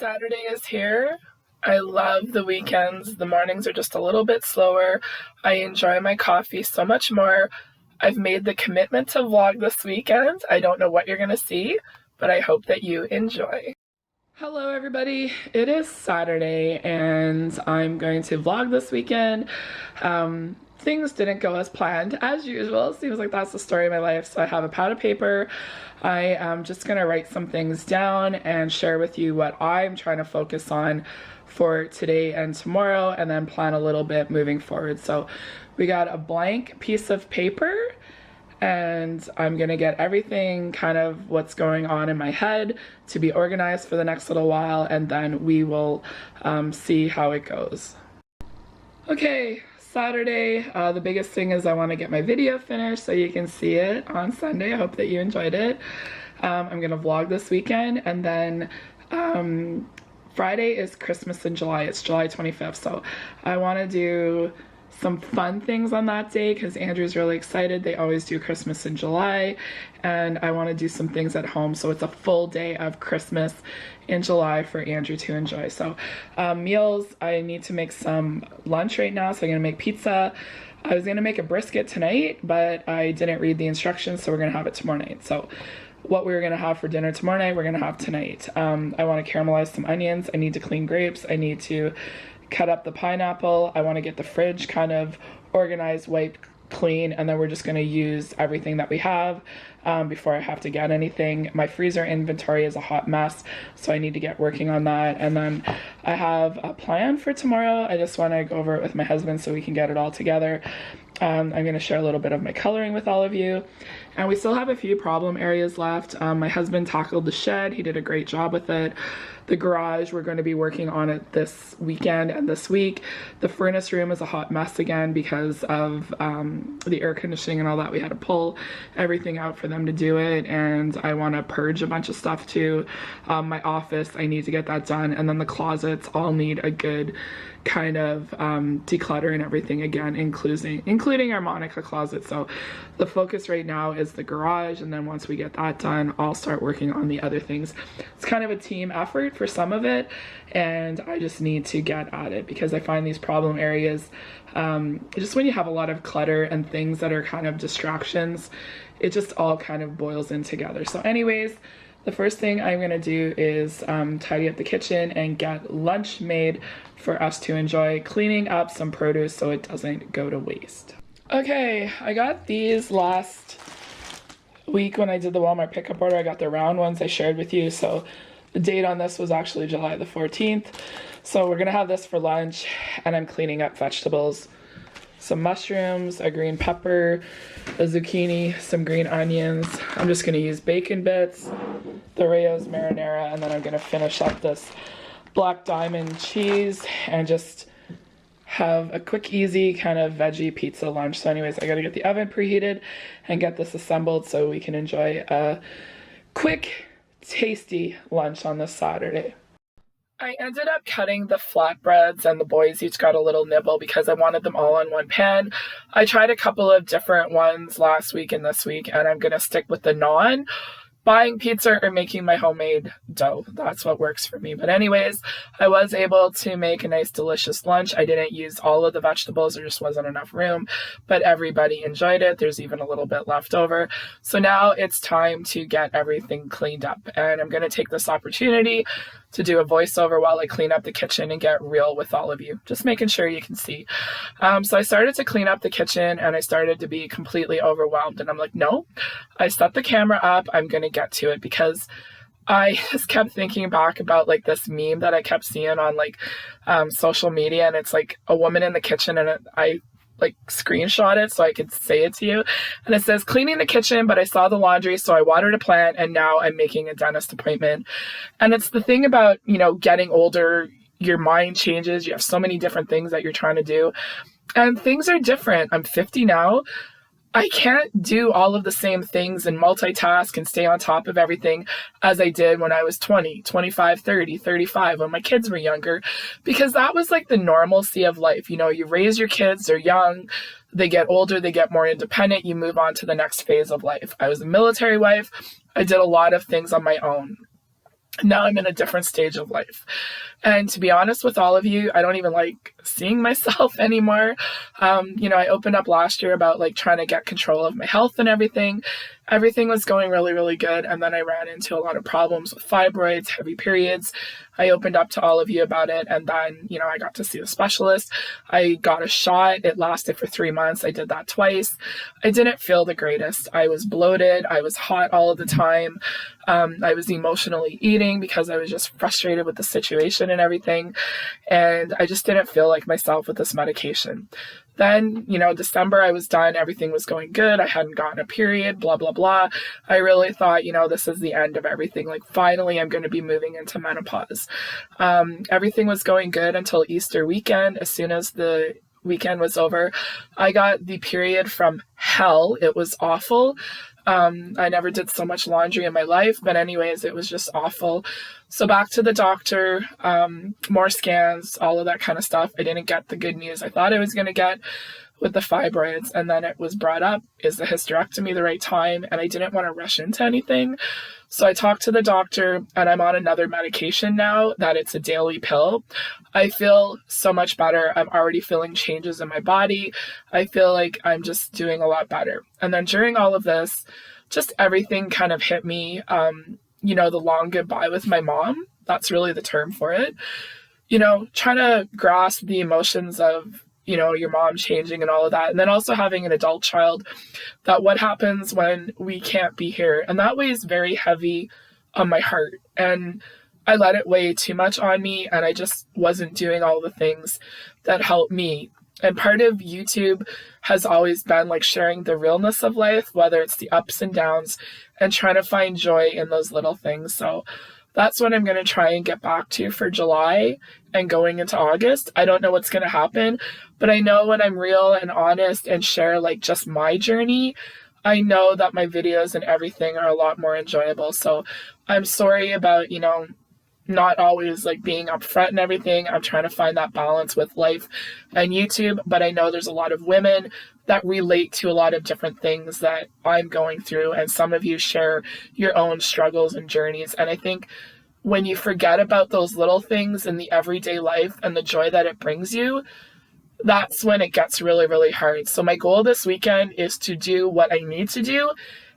Saturday is here. I love the weekends. The mornings are just a little bit slower. I enjoy my coffee so much more. I've made the commitment to vlog this weekend. I don't know what you're going to see, but I hope that you enjoy. Hello everybody, it is Saturday and I'm going to vlog this weekend. Things didn't go as planned as usual. It seems like that's the story of my life. So I have a pad of paper. I am just gonna write some things down and share with you what I'm trying to focus on for today and tomorrow, and then plan a little bit moving forward. So we got a blank piece of paper and I'm gonna get everything kind of what's going on in my head to be organized for the next little while, and then we will see how it goes. Okay, Saturday, the biggest thing is I want to get my video finished so you can see it on Sunday. I hope that you enjoyed it. I'm gonna vlog this weekend, and then Friday is Christmas in July. It's July 25th, so I want to do some fun things on that day because Andrew's really excited. They always do Christmas in July, and I want to do some things at home, so it's a full day of Christmas in July for Andrew to enjoy. So meals, I need to make some lunch right now, so I'm gonna make pizza. I was gonna make a brisket tonight, but I didn't read the instructions, so we're gonna have it tomorrow night. So what we were gonna have for dinner tomorrow night, we're gonna have tonight. I want to caramelize some onions. I need to clean grapes. I need to cut up the pineapple. I want to get the fridge kind of organized, wiped clean, and then we're just going to use everything that we have before I have to get anything. My freezer inventory is a hot mess, so I need to get working on that. And then I have a plan for tomorrow. I just want to go over it with my husband so we can get it all together. I'm going to share a little bit of my coloring with all of you. And we still have a few problem areas left. My husband tackled the shed. He did a great job with it. The garage, we're going to be working on it this weekend and this week. The furnace room is a hot mess again because of the air conditioning and all that. We had to pull everything out for them to do it, and I want to purge a bunch of stuff too. My office, I need to get that done, and then the closets all need a good kind of declutter and everything again, including our Monica closet. So the focus right now is the garage, and then once we get that done, I'll start working on the other things. It's kind of a team effort for some of it, and I just need to get at it because I find these problem areas, just when you have a lot of clutter and things that are kind of distractions, it just all kind of boils in together. So anyways, the first thing I'm gonna do is tidy up the kitchen and get lunch made for us to enjoy, cleaning up some produce so it doesn't go to waste. Okay, I got these last week when I did the Walmart pickup order. I got the round ones I shared with you, so the date on this was actually July the 14th. So we're gonna have this for lunch, and I'm cleaning up vegetables. Some mushrooms, a green pepper, a zucchini, some green onions. I'm just gonna use bacon bits, the Rayo's marinara, and then I'm gonna finish up this black diamond cheese and just have a quick, easy kind of veggie pizza lunch. So anyways, I gotta get the oven preheated and get this assembled so we can enjoy a quick, tasty lunch on this Saturday. I ended up cutting the flatbreads, and the boys each got a little nibble because I wanted them all on one pan. I tried a couple of different ones last week and this week, and I'm gonna stick with the buying pizza or making my homemade dough. That's what works for me. But anyways, I was able to make a nice delicious lunch. I didn't use all of the vegetables, there just wasn't enough room, but everybody enjoyed it. There's even a little bit left over. So now it's time to get everything cleaned up, and I'm going to take this opportunity to do a voiceover while I clean up the kitchen and get real with all of you, just making sure you can see. So I started to clean up the kitchen, and I started to be completely overwhelmed, and I'm like, no, I set the camera up, I'm gonna get to it, because I just kept thinking back about like this meme that I kept seeing on like social media, and it's like a woman in the kitchen, and I like screenshot it so I could say it to you, and it says, cleaning the kitchen, but I saw the laundry, so I watered a plant, and now I'm making a dentist appointment. And it's the thing about, you know, getting older, your mind changes, you have so many different things that you're trying to do, and things are different. I'm 50 now. I can't do all of the same things and multitask and stay on top of everything as I did when I was 20, 25, 30, 35, when my kids were younger, because that was like the normalcy of life. You know, you raise your kids, they're young, they get older, they get more independent, you move on to the next phase of life. I was a military wife. I did a lot of things on my own. Now I'm in a different stage of life. And to be honest with all of you, I don't even like seeing myself anymore. I opened up last year about like trying to get control of my health and everything. Everything was going really, really good. And then I ran into a lot of problems with fibroids, heavy periods. I opened up to all of you about it. And then, I got to see a specialist. I got a shot. It lasted for 3 months. I did that twice. I didn't feel the greatest. I was bloated. I was hot all of the time. I was emotionally eating because I was just frustrated with the situation and everything. And I just didn't feel like myself with this medication. Then, December, I was done. Everything was going good. I hadn't gotten a period, blah, blah, blah. I really thought, this is the end of everything. Like, finally, I'm going to be moving into menopause. Everything was going good until Easter weekend. As soon as the weekend was over, I got the period from hell. It was awful. I never did so much laundry in my life, but anyways, it was just awful. So back to the doctor, more scans, all of that kind of stuff. I didn't get the good news I thought I was going to get with the fibroids. And then it was brought up, is the hysterectomy the right time? And I didn't want to rush into anything. So I talked to the doctor, and I'm on another medication now that it's a daily pill. I feel so much better. I'm already feeling changes in my body. I feel like I'm just doing a lot better. And then during all of this, just everything kind of hit me, the long goodbye with my mom. That's really the term for it. Trying to grasp the emotions of, your mom changing and all of that. And then also having an adult child, that what happens when we can't be here. And that weighs very heavy on my heart. And I let it weigh too much on me, and I just wasn't doing all the things that help me. And part of YouTube has always been like sharing the realness of life, whether it's the ups and downs, and trying to find joy in those little things. So that's what I'm going to try and get back to for July and going into August. I don't know what's going to happen, but I know when I'm real and honest and share like just my journey, I know that my videos and everything are a lot more enjoyable. So I'm sorry about, not always like being upfront and everything. I'm trying to find that balance with life and YouTube, but I know there's a lot of women that relate to a lot of different things that I'm going through, and some of you share your own struggles and journeys. And I think when you forget about those little things in the everyday life and the joy that it brings you, that's when it gets really, really hard. So my goal this weekend is to do what I need to do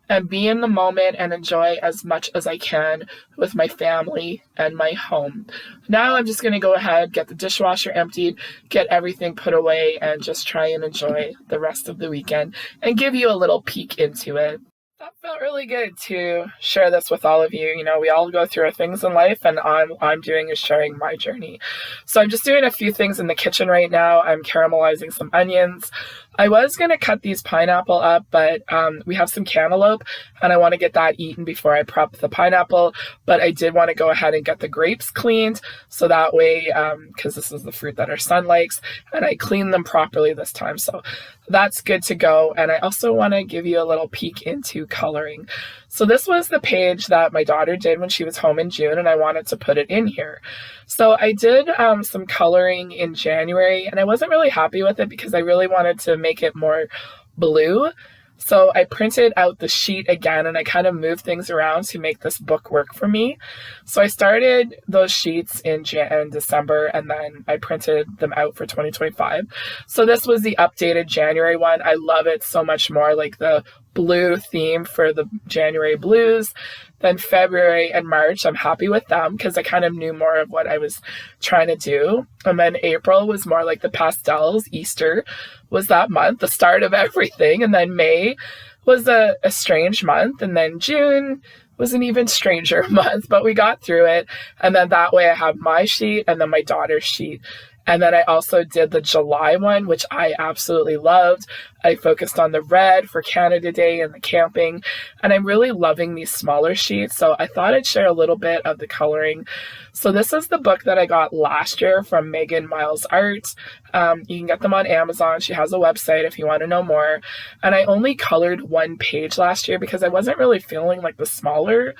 and be in the moment and enjoy as much as I can with my family and my home. Now I'm just going to go ahead, get the dishwasher emptied, get everything put away, and just try and enjoy the rest of the weekend and give you a little peek into it. That felt really good to share this with all of you. We all go through things in life, and all I'm doing is sharing my journey. So I'm just doing a few things in the kitchen right now. I'm caramelizing some onions. I was going to cut these pineapple up, but we have some cantaloupe, and I want to get that eaten before I prep the pineapple. But I did want to go ahead and get the grapes cleaned, so that way, because this is the fruit that our son likes, and I cleaned them properly this time. So that's good to go. And I also want to give you a little peek into coloring. So this was the page that my daughter did when she was home in June, and I wanted to put it in here. So I did some coloring in January, and I wasn't really happy with it because I really wanted to make it more blue. So I printed out the sheet again, and I kind of moved things around to make this book work for me. So I started those sheets in December, and then I printed them out for 2025. So this was the updated January one. I love it so much more, like the blue theme for the January blues. Then February and March, I'm happy with them because I kind of knew more of what I was trying to do. And then April was more like the pastels. Easter was that month, the start of everything. And then May was a strange month. And then June was an even stranger month, but we got through it. And then that way I have my sheet and then my daughter's sheet. And then I also did the July one, which I absolutely loved. I focused on the red for Canada Day and the camping, and I'm really loving these smaller sheets. So I thought I'd share a little bit of the coloring. So this is the book that I got last year from Megan Miles Art. You can get them on Amazon. She has a website if you want to know more. And I only colored one page last year because I wasn't really feeling like the smaller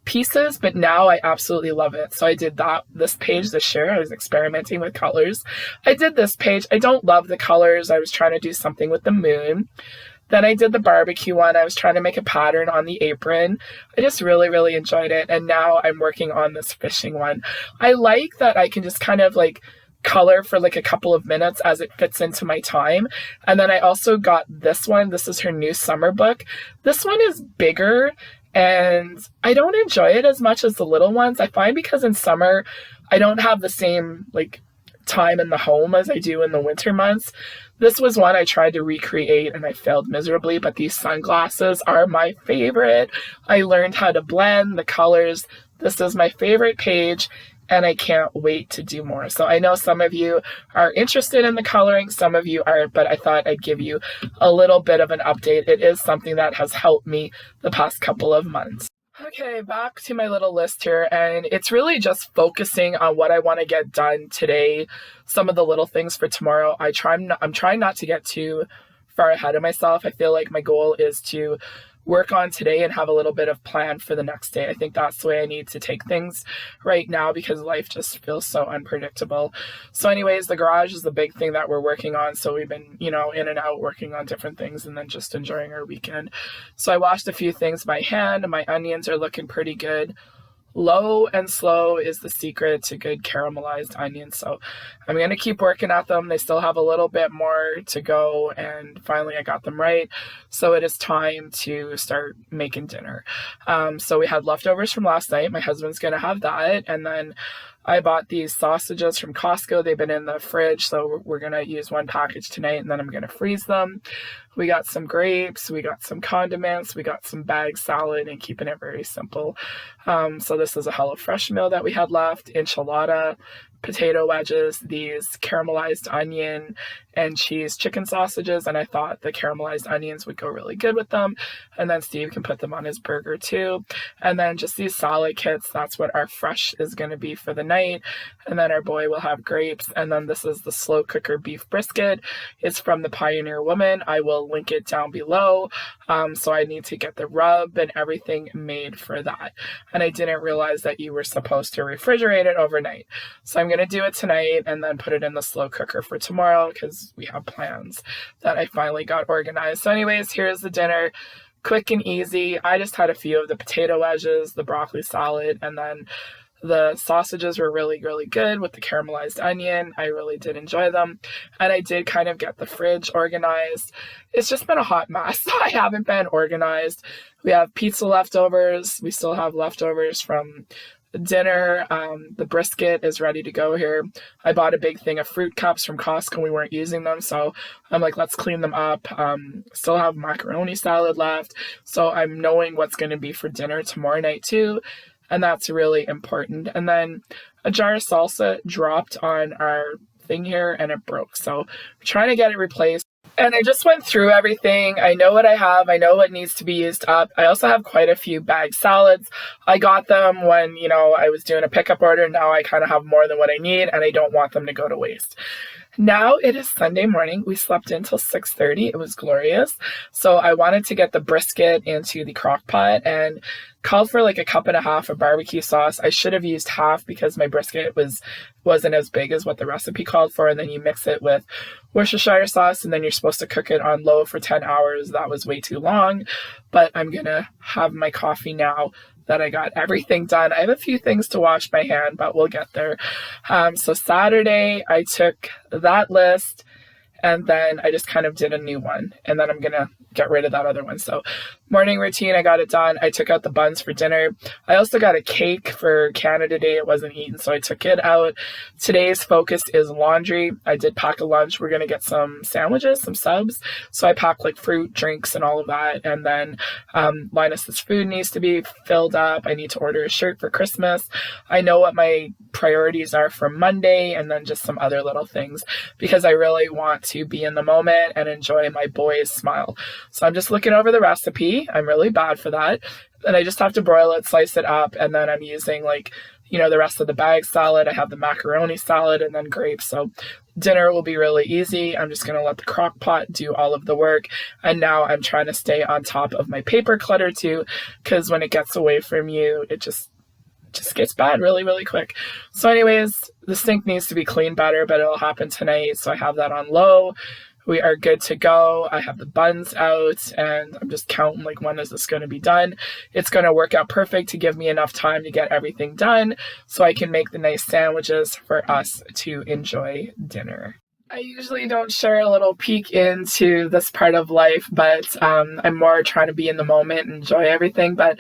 pieces, but now I absolutely love it. So I did this page this year. I was experimenting with colors. I did this page. I don't love the colors. I was trying to do something with the moon. Then I did the barbecue one. I was trying to make a pattern on the apron. I just really, really enjoyed it. And now I'm working on this fishing one. I like that I can just kind of like color for like a couple of minutes as it fits into my time. And then I also got this one. This is her new summer book. This one is bigger and I don't enjoy it as much as the little ones. I find because in summer I don't have the same like time in the home as I do in the winter months. This was one I tried to recreate and I failed miserably, but these sunglasses are my favorite. I learned how to blend the colors. This is my favorite page and I can't wait to do more. So I know some of you are interested in the coloring, some of you aren't, but I thought I'd give you a little bit of an update. It is something that has helped me the past couple of months. Okay, back to my little list here, and it's really just focusing on what I want to get done today. Some of the little things for tomorrow. I'm trying not to get too far ahead of myself. I feel like my goal is to work on today and have a little bit of plan for the next day. I think that's the way I need to take things right now because life just feels so unpredictable. So anyways, the garage is the big thing that we're working on. So we've been, in and out working on different things and then just enjoying our weekend. So I washed a few things by hand. My onions are looking pretty good. Low and slow is the secret to good caramelized onions. So I'm going to keep working at them. They still have a little bit more to go. And finally, I got them right. So it is time to start making dinner. So we had leftovers from last night. My husband's going to have that. And then I bought these sausages from Costco. They've been in the fridge. So we're going to use one package tonight and then I'm going to freeze them. We got some grapes, we got some condiments, we got some bagged salad and keeping it very simple. So this is a HelloFresh meal that we had left, enchilada, potato wedges, these caramelized onion and cheese chicken sausages, and I thought the caramelized onions would go really good with them, and then Steve can put them on his burger too. And then just these salad kits, that's what our fresh is going to be for the night. And then our boy will have grapes, and then this is the slow cooker beef brisket. It's from the Pioneer Woman. I will link it down below. So I need to get the rub and everything made for that, and I didn't realize that you were supposed to refrigerate it overnight. So I'm going to do it tonight and then put it in the slow cooker for tomorrow because we have plans that I finally got organized. So anyways, here's the dinner. Quick and easy. I just had a few of the potato wedges, the broccoli salad, and then the sausages were really, really good with the caramelized onion. I really did enjoy them. And I did kind of get the fridge organized. It's just been a hot mess. I haven't been organized. We have pizza leftovers. We still have leftovers from dinner. The brisket is ready to go here. I bought a big thing of fruit cups from Costco. We weren't using them, so I'm like, let's clean them up. Still have macaroni salad left, so I'm knowing what's going to be for dinner tomorrow night too, and that's really important. And then a jar of salsa dropped on our thing here and it broke, so we're trying to get it replaced. And I just went through everything. I know what I have. I know what needs to be used up. I also have quite a few bagged salads. I got them when, I was doing a pickup order. Now I kind of have more than what I need and I don't want them to go to waste. Now it is Sunday morning. We slept until 6:30. It was glorious. So I wanted to get the brisket into the crock pot and called for like a cup and a half of barbecue sauce. I should have used half because my brisket wasn't as big as what the recipe called for. And then you mix it with Worcestershire sauce and then you're supposed to cook it on low for 10 hours. That was way too long, but I'm going to have my coffee now that I got everything done. I have a few things to wash by hand, but we'll get there. So Saturday, I took that list and then I just kind of did a new one. And then I'm going to get rid of that other one. So morning routine, I got it done. I took out the buns for dinner. I also got a cake for Canada Day. It wasn't eaten, so I took it out. Today's focus is laundry. I did pack a lunch. We're going to get some sandwiches, some subs. So I packed like fruit, drinks, and all of that. And then Linus's food needs to be filled up. I need to order a shirt for Christmas. I know what my priorities are for Monday and then just some other little things because I really want to be in the moment and enjoy my boy's smile. So I'm just looking over the recipe. I'm really bad for that. And I just have to broil it, slice it up, and then I'm using the rest of the bag salad. I have the macaroni salad and then grapes. So dinner will be really easy. I'm just going to let the crock pot do all of the work. And now I'm trying to stay on top of my paper clutter too, because when it gets away from you, it just gets bad really, really quick. So anyways, the sink needs to be cleaned better, but it'll happen tonight. So I have that on low. We are good to go. I have the buns out and I'm just counting like, when is this going to be done? It's going to work out perfect to give me enough time to get everything done so I can make the nice sandwiches for us to enjoy dinner. I usually don't share a little peek into this part of life, but I'm more trying to be in the moment and enjoy everything. But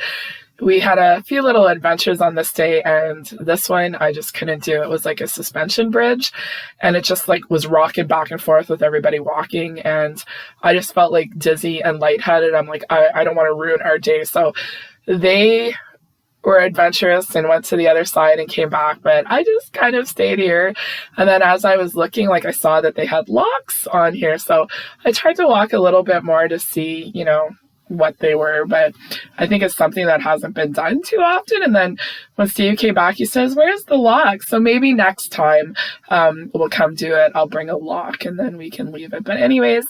we had a few little adventures on this day, and this one I just couldn't do. It was like a suspension bridge, and it just like was rocking back and forth with everybody walking, and I just felt like dizzy and lightheaded. I'm like, I don't want to ruin our day. So they were adventurous and went to the other side and came back, but I just kind of stayed here. And then as I was looking, like I saw that they had locks on here, so I tried to walk a little bit more to see, what they were, but I think it's something that hasn't been done too often. And then when Steve came back, he says, "Where's the lock?" So maybe next time we'll come do it. I'll bring a lock and then we can leave it. But anyways,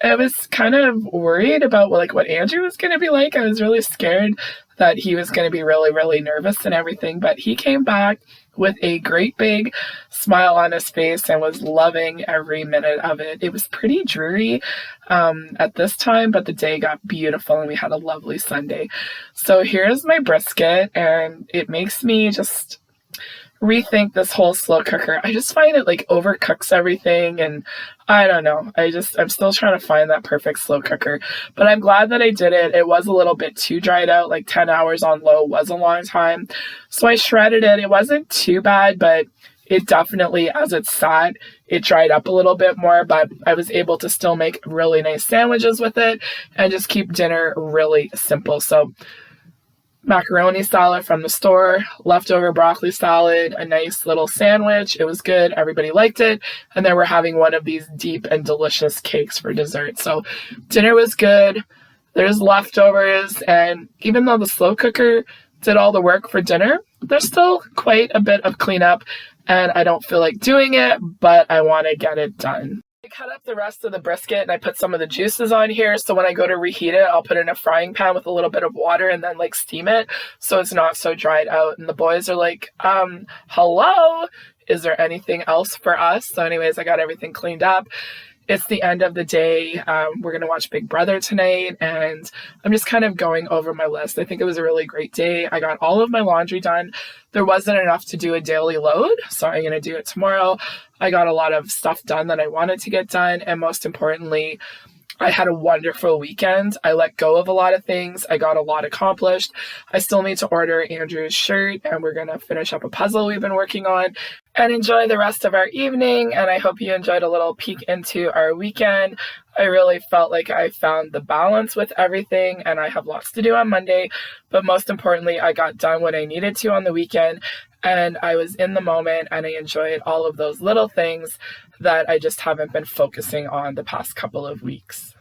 I was kind of worried about like what Andrew was going to be like. I was really scared that he was going to be really, really nervous and everything, but he came back with a great big smile on his face and was loving every minute of it. It was pretty dreary at this time, but the day got beautiful and we had a lovely Sunday. So here's my brisket, and it makes me just rethink this whole slow cooker. I just find it like overcooks everything, and I don't know. I'm still trying to find that perfect slow cooker, but I'm glad that I did it. It was a little bit too dried out, like 10 hours on low was a long time. So I shredded it. It wasn't too bad, but it definitely, as it sat, it dried up a little bit more, but I was able to still make really nice sandwiches with it and just keep dinner really simple. So macaroni salad from the store, leftover broccoli salad, a nice little sandwich. It was good. Everybody liked it. And then we're having one of these deep and delicious cakes for dessert. So dinner was good. There's leftovers. And even though the slow cooker did all the work for dinner, there's still quite a bit of cleanup. And I don't feel like doing it, but I want to get it done. I cut up the rest of the brisket and I put some of the juices on here. So when I go to reheat it, I'll put it in a frying pan with a little bit of water and then like steam it so it's not so dried out. And the boys are like, hello, is there anything else for us? So anyways, I got everything cleaned up. It's the end of the day. We're going to watch Big Brother tonight, and I'm just kind of going over my list. I think it was a really great day. I got all of my laundry done. There wasn't enough to do a daily load, so I'm going to do it tomorrow. I got a lot of stuff done that I wanted to get done, and most importantly, I had a wonderful weekend. I let go of a lot of things. I got a lot accomplished. I still need to order Andrew's shirt, and we're going to finish up a puzzle we've been working on and enjoy the rest of our evening. And I hope you enjoyed a little peek into our weekend. I really felt like I found the balance with everything, and I have lots to do on Monday. But most importantly, I got done what I needed to on the weekend, and I was in the moment, and I enjoyed all of those little things that I just haven't been focusing on the past couple of weeks.